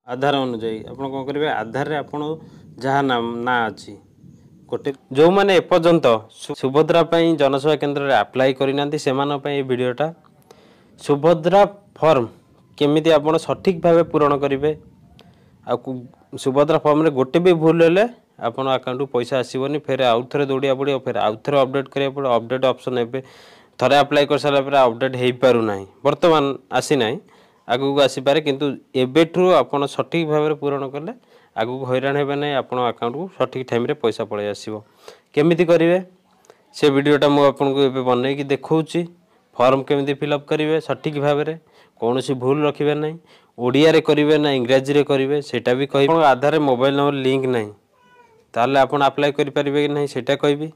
आधार अनुजाई आपण कौन करेंगे आधार रे आपण जहाँ ना अच्छी गोटे जो मैंने एपर्यंत सुभद्रा जनसेवा केन्द्र रे अप्लाई करना से भिडटा सुभद्रा फॉर्म केमिति आपण सठिक भाव पूरण करेंगे आ सुभद्रा फॉर्म रे गोटे भी भूल हेले आपण अकाउंट पैसा आसबनी फिर आउ थे दौड़ा पड़ो फिर आउ थे अपडेट करा पड़ो अपडेट ऑप्शन ए थे अप्लाई कर सारा पर अपडेट हो पारना बर्तमान आसी ना आगू आसीपे किंतु एबेठू आपड़ सठिक भाव पूरण कले आगू हैरान हे ना आप अकाउंट को सठिक टाइम रे पैसा पलि आसो केमिति करेंगे से वीडियोटा मुझे बनई कि देखौची फॉर्म केमिति फिलअप करेंगे सठिक भाव में कौन सी भूल रखिए ना ओडिया रे करेंगे ना इंग्राजी रे करेंगे सेटा भी कह आधार मोबाइल नंबर लिंक ना ताले आपण अप्लाई करेंगे कि नहीं सेटा कहबी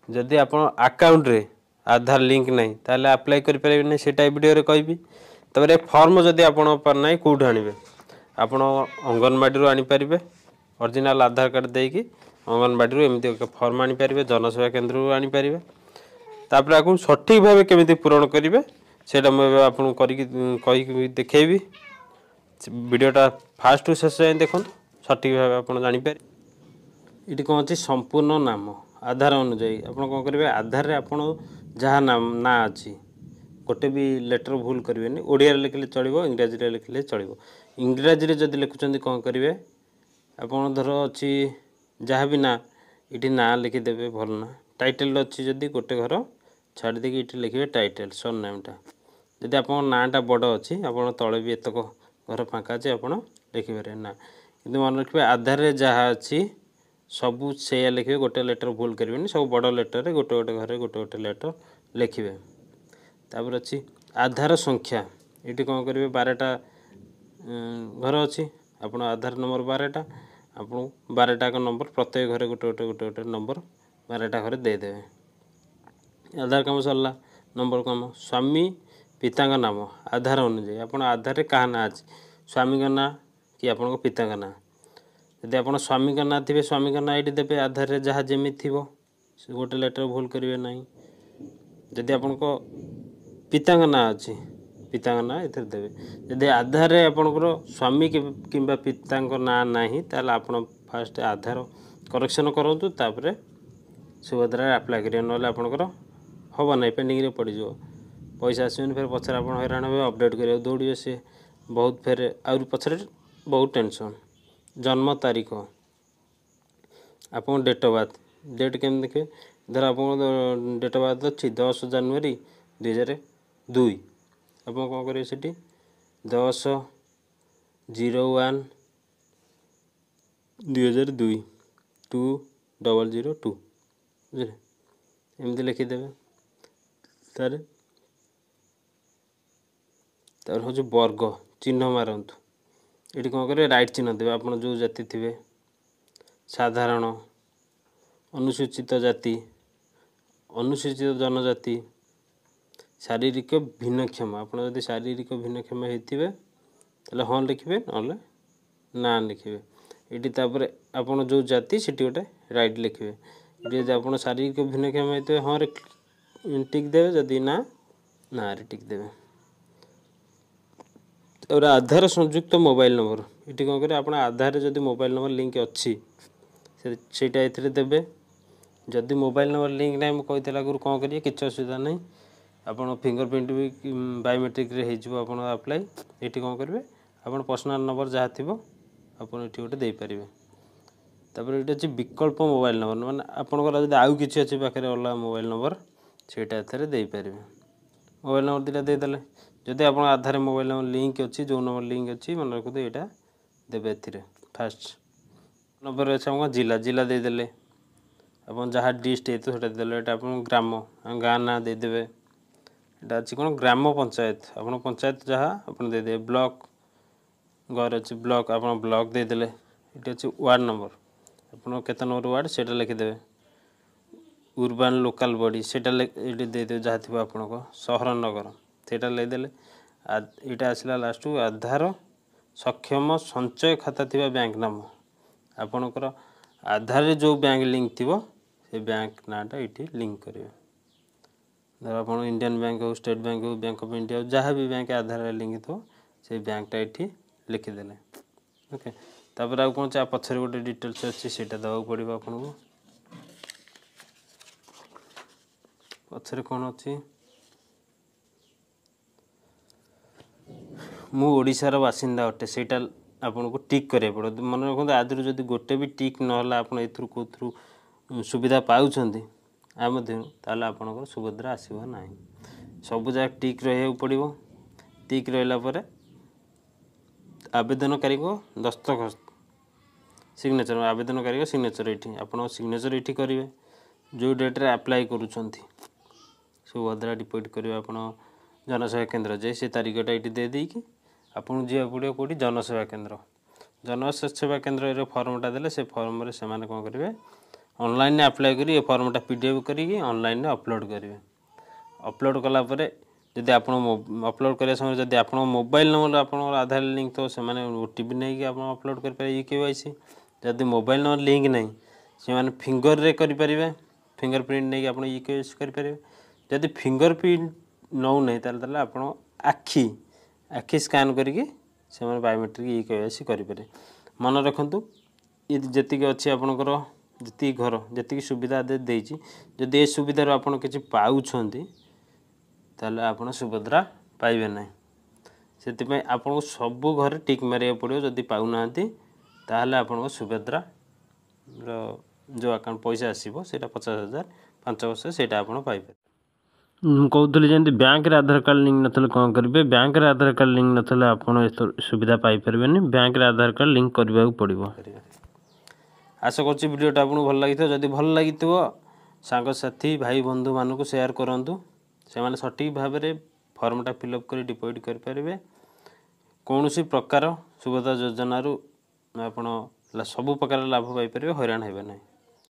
जदि आप अकाउंट रे आधार लिंक नहीं ताले अप्लाई करेंगे नहीं सेटा वीडियो रे कहबी तबरे फॉर्म जदि आपण पर नहीं कौट आणवे आपण अंगनवाड़ी आनीपारे ओरिजिनल आधार कार्ड देकी अंगनवाड़ी एमती फॉर्म आनीपारे जनसेवा केन्द्र आनीपारे तापर आपको सठिक भाव केमिति पूरण करेंगे सेटा मुझे आपको कही देखेबी वीडियोटा फास्ट टू शेष जाए देखो सठिक भाव आप जानीपारे ये कौन अच्छी संपूर्ण नाम आधार अनुजाई आप कौन करेंगे आधार रे आप जहाँ ना अच्छी गोटे भी लेटर भूल करेंगे ओडिया लिखले चलो इंग्राजी लिखले चलो इंग्राजी जदि लिखुं कौन करेंगे आपड़ धर अच्छी जहाँ भी ना ये ना लिखिदेवे भल ना टाइटल अच्छी जदि गोटे घर छाड़ देकी ये लिखे टाइटल सन नेमटा जदि आप नाटा बड़ अच्छी आप तले भी एतक घर फाँका अच्छे आप लिखिपारे ना कि मन रखिए आधार रे जहाँ अच्छी सबू से लिखे गोटे लेटर भूल करेंगे सब बड़ लेटर रे गोटे गोटे घर गोटे गोटे लेटर लिखे तापर अच्छी आधार संख्या ये कौन करेंगे 12टा घर अच्छी आप आधार नंबर 12टा आप 12टा का नंबर प्रत्येक घरे गोटे गोटे गोटे गोटे नंबर 12टा घरे देदेवे आधार काम सरला नंबर कम स्वामी पिता नाम आधार अनुजाई आप आधार क्या ना अच्छी स्वामी का ना कि आपण पिता का ना यदि आप स्वामी का ना थे स्वामी का ना ये देवे आधार रे जहाँ जमी थी गोटे लेटर भूल करेंगे ना जदि आप पिता का ना अच्छी पिता का ना इधर देवे यदि आधार रे आपणकर स्वामी कि पिता ना ना ताल आप फास्ट आधार करेक्शन करूँ तापर सुभद्रा अप्लाई करेंगे ना आपणकर हम ना पेंडिंग रे पड़ जाओ पैसा आसबनी फिर पचर आप हैरान हे अपडेट करा दौड़े सी बहुत फेर आउरी पचर बहुत टेंशन जन्म तारीख आप डेट ऑफ बर्थ डेट केम देखिए धर आप डेट ऑफ बर्थ अच्छी 10 जनवरी 2002 आप कौन करेंगे सीटी 10/01/2002 2002 बुझे एमती लिखिदेवे तार हूँ वर्ग चिन्ह मारतु ये कौन करेंगे राइट चिन्ह देवे आप जो जाति थे साधारण अनुसूचित जाति अनुसूचित जनजाति शारीरिक भिन्नक्षम आप शारीरिक भिन्नक्षम होते हाँ लिखे ना ना लिखे ये आप जो जाति से गोटे राइट लिखे ये आप शारीरिक भिन्नक्षम होते हाँ टिक देवे जदि ना ना टिक देवे और आधार संयुक्त मोबाइल नंबर ये कौन करें आप आधार जदि मोबाइल नंबर लिंक अच्छी सेटा ये देवे जदि मोबाइल नंबर लिंक ना मुझे आगुरी कौन करिए किसी असुविधा नहीं आप फिंगरप्रिंट भी बायोमेट्रिक रे हो आप अप्लाई ये कौन करेंगे आप पर्सनल नंबर जहाँ थी आप गोटे देपारे तापर ये अच्छी विकल्प मोबाइल नंबर माने आपंकर जब आउ कि अच्छे पाखे अलग मोबाइल नंबर सेटा एथेर देपारे मोबाइल नंबर दुटा देदेले जदि आप आधार मोबाइल नंबर लिंक अच्छी जो नंबर लिंक अच्छी मन रखु यहाँ देवे ए फास्ट नंबर अच्छे जिला जिला देदेले आप जहाँ डिस्ट्रिक्ट होता देदेले ये आप ग्राम गाँ ना देदेवे यहाँ अच्छी कौन ग्राम पंचायत आप पंचायत जहाँ आप देदेवे ब्लॉक घर अच्छी ब्लॉक आप ब्लॉक देदेले ये अच्छी वार्ड नंबर आप केत नंबर वार्ड से लिखिदेवे उर्बान लोकल बॉडी से ये देदेवे जहाँ थी आप सहर नगर सेटा लेदेले यहाँ आसला लास्ट आधार सक्षम संचय खाता थी बैंक नाम आपणकर आधार रे जो बैंक लिंक थी से बैंक नाटा ये लिंक करेंगे धर आप इंडियन बैंक हो स्टेट बैंक हो बैंक ऑफ इंडिया जहाँ भी बैंक आधार लिंक थो से बैंकटा ये लिखिदेले ओके तापर आउ कौन पछरे गोटे डिटेल्स अच्छी से दवाक पड़ो आपन को पछरे कौन अच्छी मु ओडिशार बासिंदा अटे सेटा आपन को टिक करे पड़ो मन रखते आदि जदि गोटे भी टिक ना आप कौथु सुविधा पाँच ताल आपंकर सुभद्रा आसब ना सब जगह टिक रहा पड़ो टिक रहा आवेदनकारी को दस्तखत सिग्नेचर आवेदनकारी सिग्नेचर ये आप सिग्नेचर ये करेंगे जो डेट्रे आप्लाय करुँच सुभद्रा डिपोजिट करेंगे आप जनसेवा केन्द्र जे से तारीखटा ये दे देकी आपको जी पड़ो कौटी जनसेवा केन्द्र जनसेवा केन्द्र फर्मटा देले से फर्म से कौन करेंगे ऑनलाइन अप्लाई करी ये फर्मटा पीडीएफ करी ऑनलाइन अपलोड करेंगे अपलोड कलापर जदि आप अपलोड करने समय जब आप मोबाइल नंबर आप आधार लिंक तो से ओटीपी नहीं कि अपलोड करेंगे केवाईसी जदि मोबाइल नंबर लिंक नहीं से फिंगर रे करेंगे फिंगर प्रिंट नहीं आप केवाईसी करेंगे जदि फिंगर प्रिंट नौ नहीं ताल आप आखि आखि स्कान करके बायोमेट्रिक केवाईसी करेंगे मन रखु ये जी अच्छी आपणकर जी घर जी सुविधा देती जदि ये सुविधार आप किसी पाँच ताले आप सुभद्रा पाइबे ना से आपको सब घर टिक मारे पड़ो जदि पाऊना ताहले आपन सुभद्रा जो अकाउंट पैसा आसो से 50,000 5 वर्ष से आप पाइबे कहते जमी बैंक आधार कार्ड लिंक ना कौन करेंगे बैंक आधार कार्ड लिंक ना आप सुविधा पाइपर बैंक आधार कार्ड लिंक करने पड़ो आशा कर वीडियोटा आपको भल लगी जदि भल लगी सांगसाथी भाई बंधु मानक सेयार करूँ से सठिक भाव में फर्मटा फिलअप कर डिपोजिट करेंगे कौन सी प्रकार सुभद्रा योजन आप सब प्रकार लाभ पाइपर हैरान हेबे नहीं।